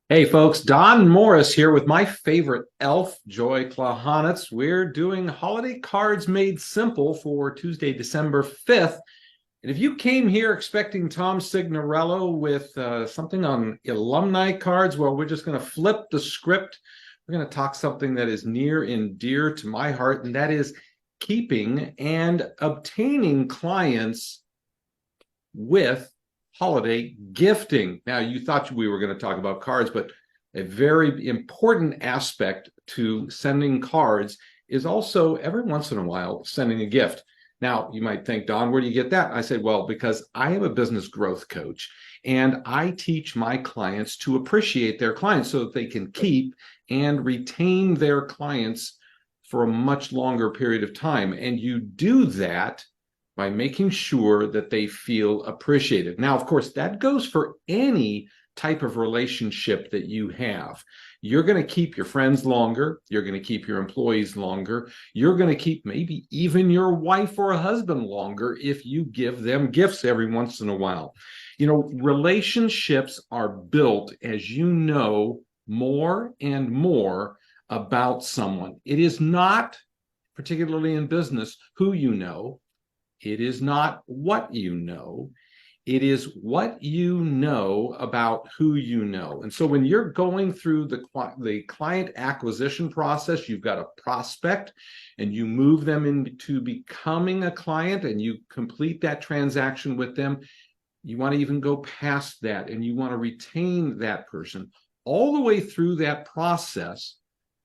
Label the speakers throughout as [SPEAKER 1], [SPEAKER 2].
[SPEAKER 1] Hey folks, Don Morris here with my favorite elf, Joy Clahanitz. We're doing holiday cards made simple for Tuesday, December 5th. And if you came here expecting Tom Signorello with something on alumni cards, well, we're just going to flip the script. We're going to talk something that is near and dear to my heart, and that is keeping and obtaining clients with holiday gifting. Now, you thought we were going to talk about cards, but a very important aspect to sending cards is also every once in a while sending a gift. Now, you might think, Don, where do you get that? I said, well, because I am a business growth coach and I teach my clients to appreciate their clients so that they can keep and retain their clients for a much longer period of time. And you do that by making sure that they feel appreciated. Now, of course, that goes for any type of relationship that you have. You're going to keep your friends longer. You're going to keep your employees longer. You're going to keep maybe even your wife or a husband longer if you give them gifts every once in a while. You know, relationships are built as you know more and more about someone. It is not, particularly in business, who you know. It is not what you know. It is what you know about who you know. And so when you're going through the client acquisition process, you've got a prospect and you move them into becoming a client and you complete that transaction with them. You want to even go past that and you want to retain that person all the way through that process.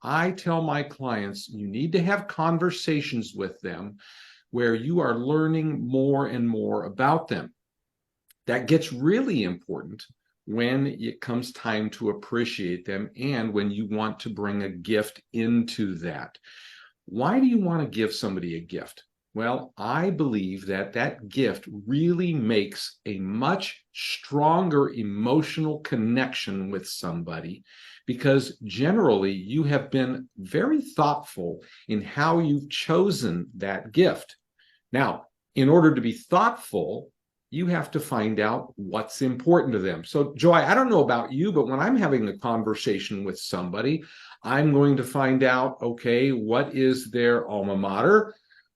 [SPEAKER 1] I tell my clients, you need to have conversations with them where you are learning more and more about them. That gets really important when it comes time to appreciate them and when you want to bring a gift into that. Why do you want to give somebody a gift? Well, I believe that that gift really makes a much stronger emotional connection with somebody because generally you have been very thoughtful in how you've chosen that gift. Now, in order to be thoughtful, you have to find out what's important to them. So, Joy, I don't know about you, but when I'm having a conversation with somebody, I'm going to find out, okay, what is their alma mater?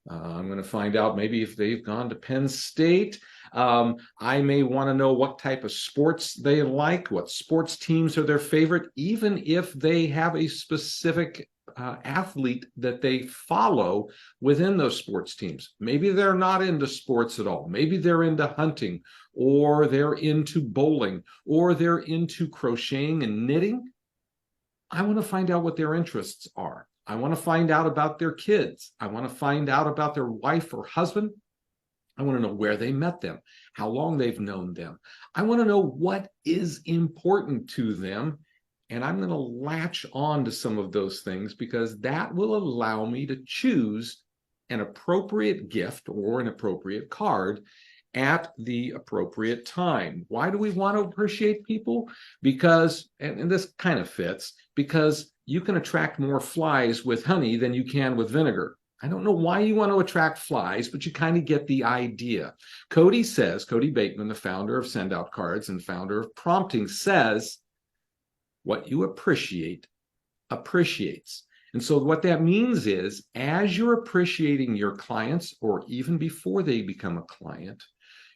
[SPEAKER 1] I'm going to find out maybe if they've gone to Penn State. I may want to know what type of sports they like, what sports teams are their favorite, even if they have a specific athlete that they follow within those sports teams. Maybe they're not into sports at all. Maybe they're into hunting, or they're into bowling, or they're into crocheting and knitting. I want to find out what their interests are. I want to find out about their kids. I want to find out about their wife or husband. I want to know where they met them, how long they've known them. I want to know what is important to them. And I'm going to latch on to some of those things because that will allow me to choose an appropriate gift or an appropriate card at the appropriate time. Why do we want to appreciate people? Because, and this kind of fits, because you can attract more flies with honey than you can with vinegar. I don't know why you want to attract flies, but you kind of get the idea. Cody Bateman, the founder of Send Out Cards and founder of Prompting, says, what you appreciate appreciates. And so what that means is as you're appreciating your clients, or even before they become a client,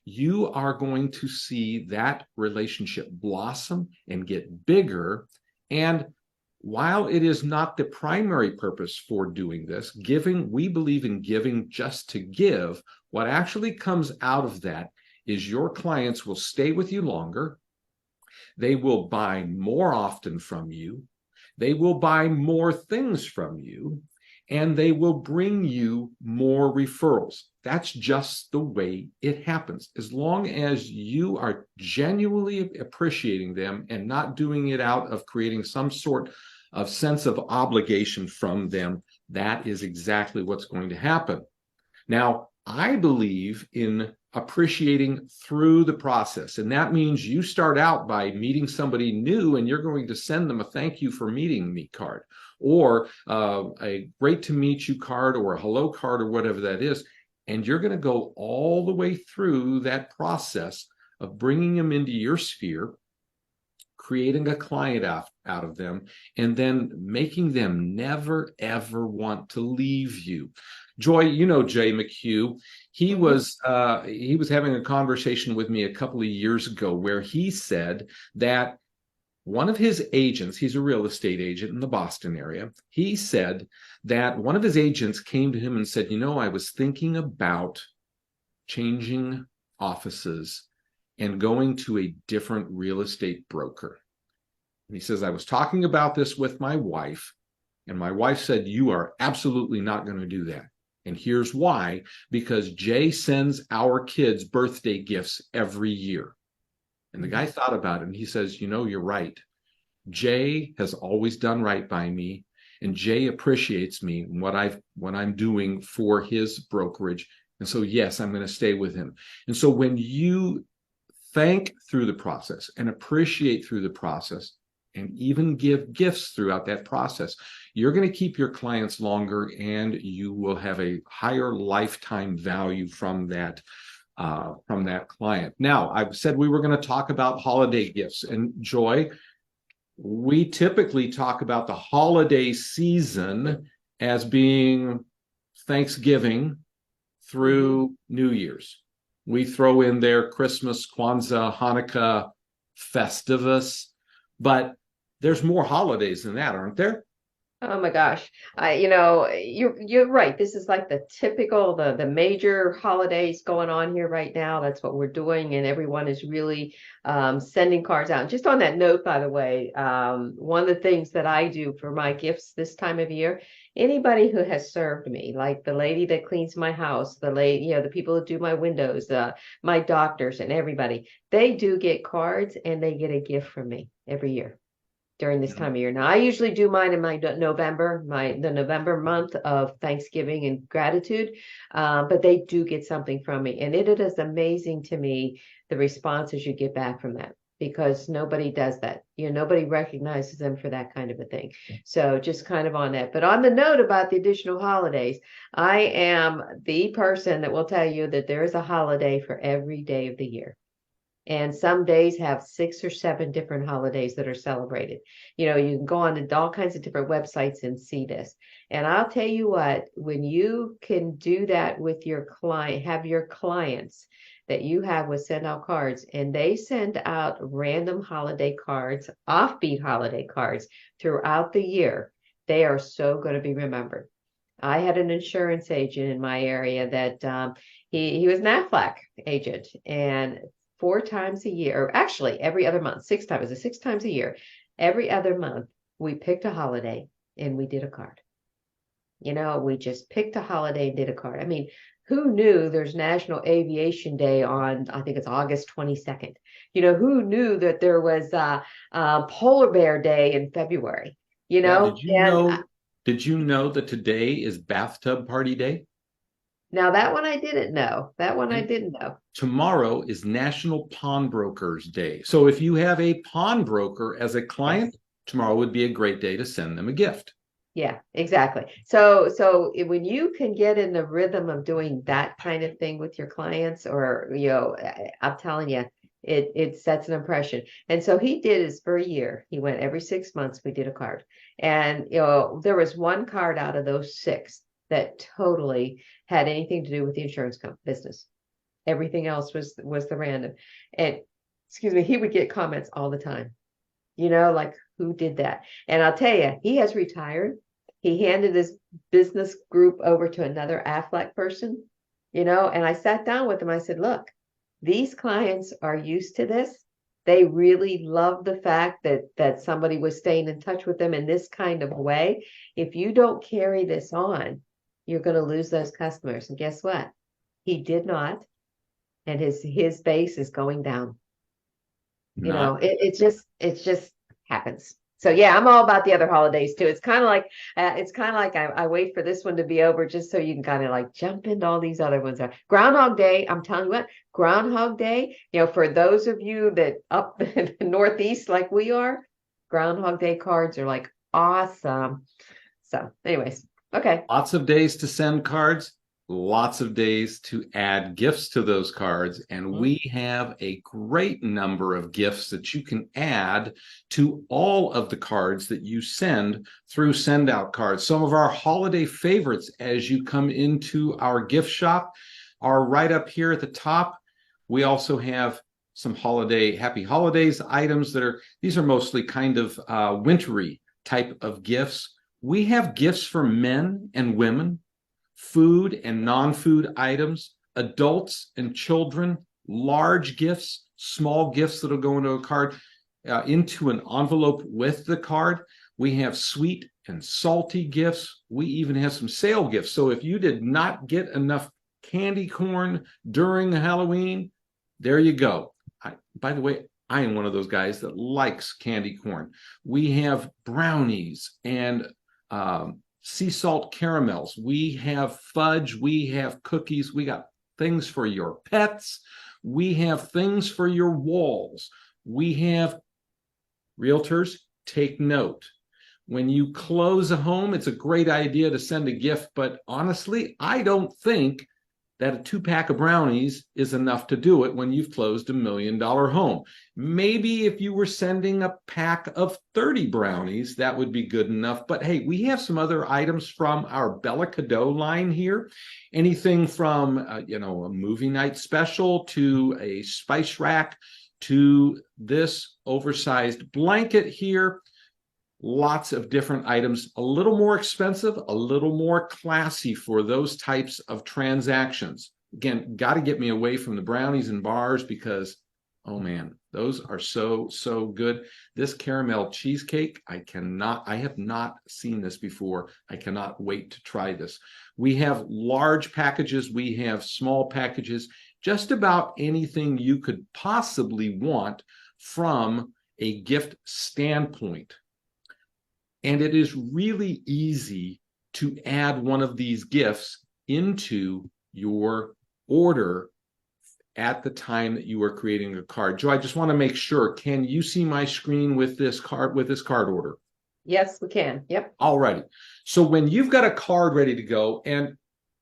[SPEAKER 1] you are going to see that relationship blossom and get bigger. And while it is not the primary purpose for doing this, giving, we believe in giving just to give. What actually comes out of that is your clients will stay with you longer. They will buy more often from you. They will buy more things from you, and they will bring you more referrals. That's just the way it happens. As long as you are genuinely appreciating them and not doing it out of creating some sort of sense of obligation from them, that is exactly what's going to happen. Now, I believe in appreciating through the process. And that means you start out by meeting somebody new and you're going to send them a thank you for meeting me card, or a great to meet you card, or a hello card, or whatever that is. And you're going to go all the way through that process of bringing them into your sphere, creating a client out of them, and then making them never, ever want to leave you. Joy, you know Jay McHugh. He was having a conversation with me a couple of years ago where he said that one of his agents, he's a real estate agent in the Boston area, he said that one of his agents came to him and said, you know, I was thinking about changing offices and going to a different real estate broker. And he says, I was talking about this with my wife, and my wife said, you are absolutely not going to do that. And here's why: because Jay sends our kids birthday gifts every year. And the guy thought about it and he says, you know, you're right. Jay has always done right by me, and Jay appreciates me and what I'm doing for his brokerage. And so, yes, I'm going to stay with him. And so when you thank through the process and appreciate through the process and even give gifts throughout that process, you're going to keep your clients longer, and you will have a higher lifetime value from that client. Now, I've said we were going to talk about holiday gifts, and Joy, we typically talk about the holiday season as being Thanksgiving through New Year's. We throw in there Christmas, Kwanzaa, Hanukkah, Festivus, but there's more holidays than that, aren't there?
[SPEAKER 2] Oh my gosh. You're right. This is like the typical, the major holidays going on here right now. That's what we're doing, and everyone is really sending cards out. Just on that note, by the way, one of the things that I do for my gifts this time of year, anybody who has served me, like the lady that cleans my house, the lady, the people that do my windows, my doctors and everybody, they do get cards and they get a gift from me every year during this time of year. Now, I usually do mine in my November, the November month of Thanksgiving and gratitude, but they do get something from me, and it is amazing to me the responses you get back from that, because nobody does that. Nobody recognizes them for that kind of a thing. So just kind of on that. But on the note about the additional holidays, I am the person that will tell you that there is a holiday for every day of the year. And some days have 6 or 7 different holidays that are celebrated. You can go on to all kinds of different websites and see this. And I'll tell you what, when you can do that with your client, have your clients that you have with send out cards, and they send out random holiday cards, offbeat holiday cards throughout the year, they are so going to be remembered. I had an insurance agent in my area that he was an Aflac agent, and 4 times a year, or actually every other month, 6 times, 6 times a year, every other month, we picked a holiday and we did a card. We just picked a holiday and did a card. I mean, who knew there's National Aviation Day on, I think it's August 22nd? Who knew that there was Polar Bear Day in February?
[SPEAKER 1] Yeah,
[SPEAKER 2] And
[SPEAKER 1] did you know that today is bathtub party day?
[SPEAKER 2] now that one I didn't know. That one I
[SPEAKER 1] And
[SPEAKER 2] didn't know.
[SPEAKER 1] tomorrow is National Pawnbrokers Day. So if you have a pawnbroker as a client,
[SPEAKER 2] Yes.
[SPEAKER 1] tomorrow would be a great day to send them a gift.
[SPEAKER 2] Yeah, exactly. So when you can get in the rhythm of doing that kind of thing with your clients, or I'm telling you, it sets an impression. And so he did his for a year. He went every 6 months. We did a card, and there was one card out of those 6 that totally had anything to do with the insurance business. Everything else was the random. And excuse me, he would get comments all the time. Like, who did that? And I'll tell you, he has retired. He handed his business group over to another Aflac person, and I sat down with him. I said, look, these clients are used to this. They really love the fact that somebody was staying in touch with them in this kind of way. If you don't carry this on, you're going to lose those customers. And guess what? He did not, and his base is going down.
[SPEAKER 1] Not
[SPEAKER 2] It just happens. So yeah, I'm all about the other holidays too. It's kind of like I wait for this one to be over just so you can kind of like jump into all these other ones. Groundhog Day, I'm telling you what, Groundhog Day, for those of you that up in the Northeast like we are, Groundhog Day cards are like awesome. So anyways, okay.
[SPEAKER 1] lots of days to send cards. lots of days to add gifts to those cards. And
[SPEAKER 2] Mhm.
[SPEAKER 1] we have a great number of gifts that you can add to all of the cards that you send through send out cards. Some of our holiday favorites as you come into our gift shop are right up here at the top. We also have some holiday happy holidays items these are mostly kind of wintry type of gifts. We have gifts for men and women, food and non-food items, adults and children, large gifts, small gifts that'll go into a card, into an envelope with the card. We have sweet and salty gifts. We even have some sale gifts. So if you did not get enough candy corn during Halloween, there you go. By the way, I am one of those guys that likes candy corn. We have brownies and sea salt caramels. We have fudge. We have cookies. We got things for your pets. We have things for your walls. We have realtors, take note. When you close a home, it's a great idea to send a gift, but honestly, I don't think that a 2-pack of brownies is enough to do it when you've closed $1 million home. Maybe if you were sending a pack of 30 brownies, that would be good enough. But hey, we have some other items from our Bella Cadeau line here. Anything from, a movie night special to a spice rack to this oversized blanket here. Lots of different items, a little more expensive, a little more classy for those types of transactions. Again, got to get me away from the brownies and bars because, oh man, those are so good. This caramel cheesecake, I have not seen this before. I cannot wait to try this. We have large packages, we have small packages, just about anything you could possibly want from a gift standpoint. And it is really easy to add one of these gifts into your order at the time that you are creating a card. Joe, I just want to make sure, can you see my screen with this card order?
[SPEAKER 2] Yes, we can. Yep.
[SPEAKER 1] All righty. So when you've got a card ready to go, and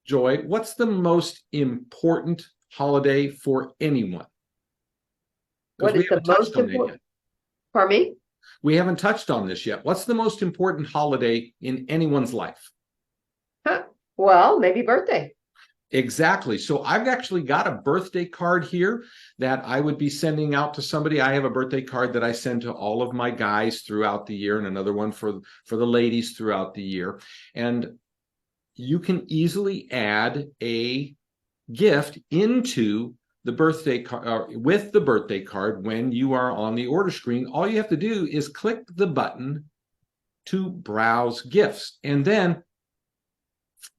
[SPEAKER 1] Joy, what's the most important holiday for anyone? Because
[SPEAKER 2] What
[SPEAKER 1] we
[SPEAKER 2] is the
[SPEAKER 1] haven't touched
[SPEAKER 2] most
[SPEAKER 1] on that yet.
[SPEAKER 2] important? Pardon me?
[SPEAKER 1] We haven't touched on this yet. What's the most important holiday in anyone's life?
[SPEAKER 2] Huh. Well, maybe birthday.
[SPEAKER 1] Exactly. So I've actually got a birthday card here that I would be sending out to somebody. I have a birthday card that I send to all of my guys throughout the year, and another one for the ladies throughout the year. And you can easily add a gift into the birthday card with the birthday card when you are on the order screen. All you have to do is click the button to browse gifts, and then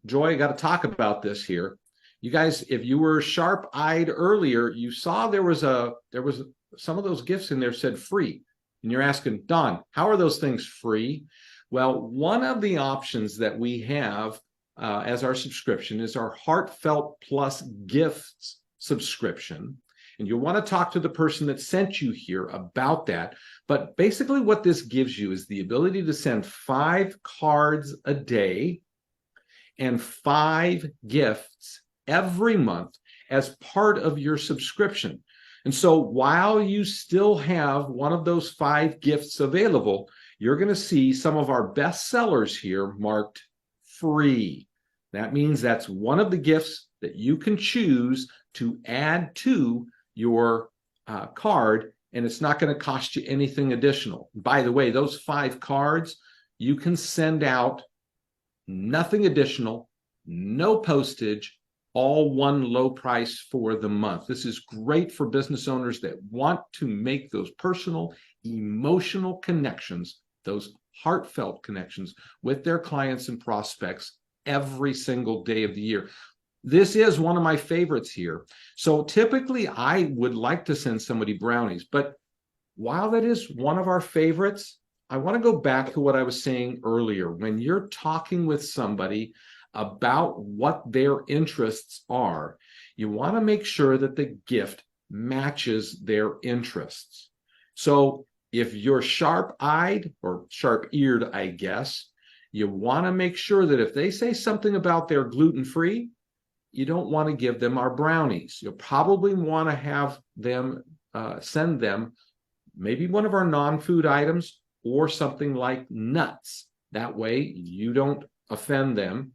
[SPEAKER 1] Joy, I got to talk about this here. You guys, if you were sharp-eyed earlier, you saw there was some of those gifts in there said free. And you're asking, Don, how are those things free? Well, one of the options that we have as our subscription is our Heartfelt Plus Gifts subscription. And you'll want to talk to the person that sent you here about that. But basically what this gives you is the ability to send 5 cards a day and 5 gifts every month as part of your subscription. And so while you still have one of those 5 gifts available, you're going to see some of our best sellers here marked free. That means that's one of the gifts that you can choose to add to your card, and it's not going to cost you anything additional. By the way, those 5 cards you can send out, nothing additional, no postage, all one low price for the month. This is great for business owners that want to make those personal, emotional connections, those heartfelt connections with their clients and prospects every single day of the year. This is one of my favorites here. So typically I would like to send somebody brownies, but while that is one of our favorites, I want to go back to what I was saying earlier. When you're talking with somebody about what their interests are, you want to make sure that the gift matches their interests. So if you're sharp-eyed or sharp-eared, I guess, you want to make sure that if they say something about their gluten-free, you don't want to give them our brownies. You'll probably want to have them send them maybe one of our non-food items or something like nuts. That way you don't offend them.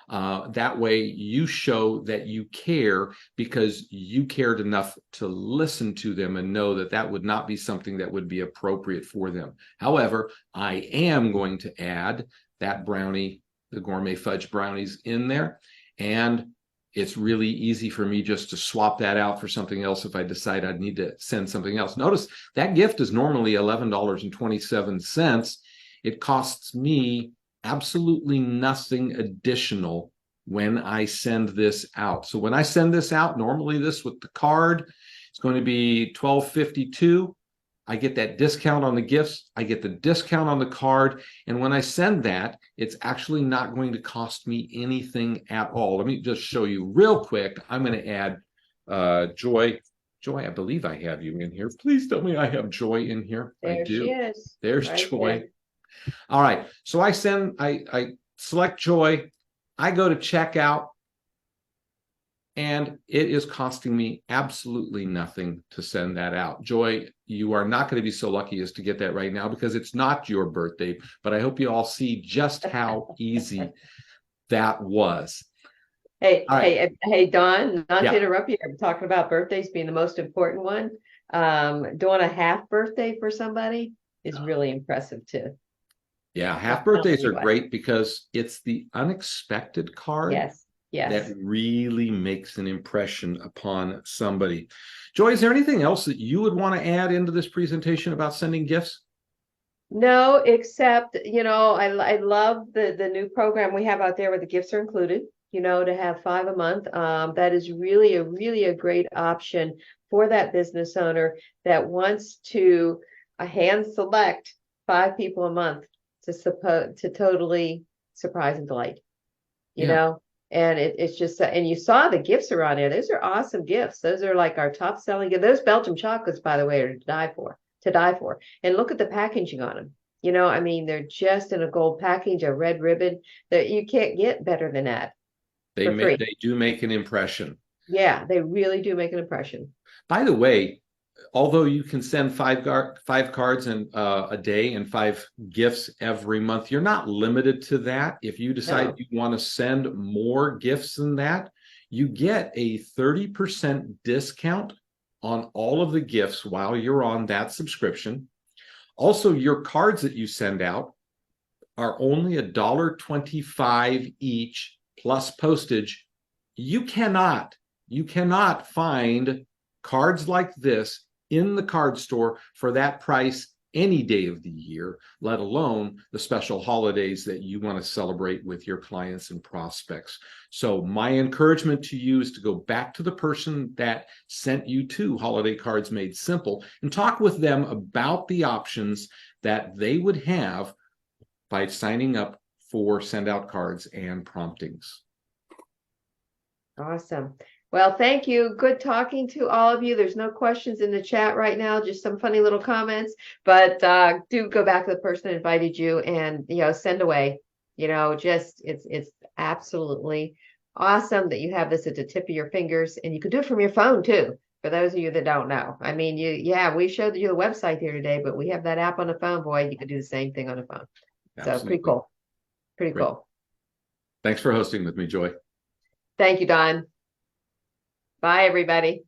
[SPEAKER 1] That way you show that you care because you cared enough to listen to them and know that that would not be something that would be appropriate for them. However, I am going to add that brownie, the gourmet fudge brownies in there. And it's really easy for me just to swap that out for something else if I decide I'd need to send something else. Notice that gift is normally $11.27. It costs me absolutely nothing additional when I send this out. So when I send this out, normally this with the card, it's going to be $12.52. I get that discount on the gifts. I get the discount on the card. And when I send that, it's actually not going to cost me anything at all. Let me just show you real quick. I'm going to add Joy. Joy, I believe I have you in here. Please tell me I have Joy in here.
[SPEAKER 2] There
[SPEAKER 1] I do.
[SPEAKER 2] she is.
[SPEAKER 1] There's
[SPEAKER 2] Right
[SPEAKER 1] Joy.
[SPEAKER 2] there.
[SPEAKER 1] All right. So I select Joy. I go to checkout. And it is costing me absolutely nothing to send that out. Joy, you are not going to be so lucky as to get that right now because it's not your birthday, but I hope you all see just how easy that was.
[SPEAKER 2] Hey,
[SPEAKER 1] All right.
[SPEAKER 2] hey, Don, not to
[SPEAKER 1] Yeah.
[SPEAKER 2] interrupt you. I'm talking about birthdays being the most important one. Doing a half birthday for somebody is really impressive too.
[SPEAKER 1] Yeah.
[SPEAKER 2] I'm
[SPEAKER 1] Half
[SPEAKER 2] telling
[SPEAKER 1] birthdays
[SPEAKER 2] you
[SPEAKER 1] are
[SPEAKER 2] what.
[SPEAKER 1] great because it's the unexpected card
[SPEAKER 2] Yes, yes.
[SPEAKER 1] that really makes an impression upon somebody. Joy, is there anything else that you would want to add into this presentation about sending gifts?
[SPEAKER 2] No, except, I love the new program we have out there where the gifts are included, to have 5 a month. That is really a great option for that business owner that wants to hand select 5 people a month to totally surprise and delight, you
[SPEAKER 1] Yeah.
[SPEAKER 2] know? And it's just, and you saw the gifts are on there. Those are awesome gifts. Those are like our top selling. Those Belgium chocolates, by the way, are to die for. And look at the packaging on them. I mean, they're just in a gold package, a red ribbon that you can't get better than that for free.
[SPEAKER 1] They do make an impression.
[SPEAKER 2] Yeah, they really do make an impression.
[SPEAKER 1] By the way, although you can send five cards in a day and 5 gifts every month, you're not limited to that. If you decide
[SPEAKER 2] No.
[SPEAKER 1] you want to send more gifts than that, you get a 30% discount on all of the gifts while you're on that subscription. Also, your cards that you send out are only $1.25 each plus postage. You cannot find cards like this in the card store for that price any day of the year, let alone the special holidays that you want to celebrate with your clients and prospects. So my encouragement to you is to go back to the person that sent you 2 holiday cards made simple and talk with them about the options that they would have by signing up for send out cards and promptings.
[SPEAKER 2] Awesome. Well, thank you. Good talking to all of you. There's no questions in the chat right now, just some funny little comments. But do go back to the person that invited you and send away. Just it's absolutely awesome that you have this at the tip of your fingers, and you can do it from your phone too. For those of you that don't know, I mean, we showed you the website here today, but we have that app on the phone. Boy, you could do the same thing on the phone. So pretty
[SPEAKER 1] Absolutely.
[SPEAKER 2] cool. Pretty
[SPEAKER 1] Great.
[SPEAKER 2] cool.
[SPEAKER 1] Thanks for hosting with me, Joy.
[SPEAKER 2] Thank you, Don. Bye, everybody.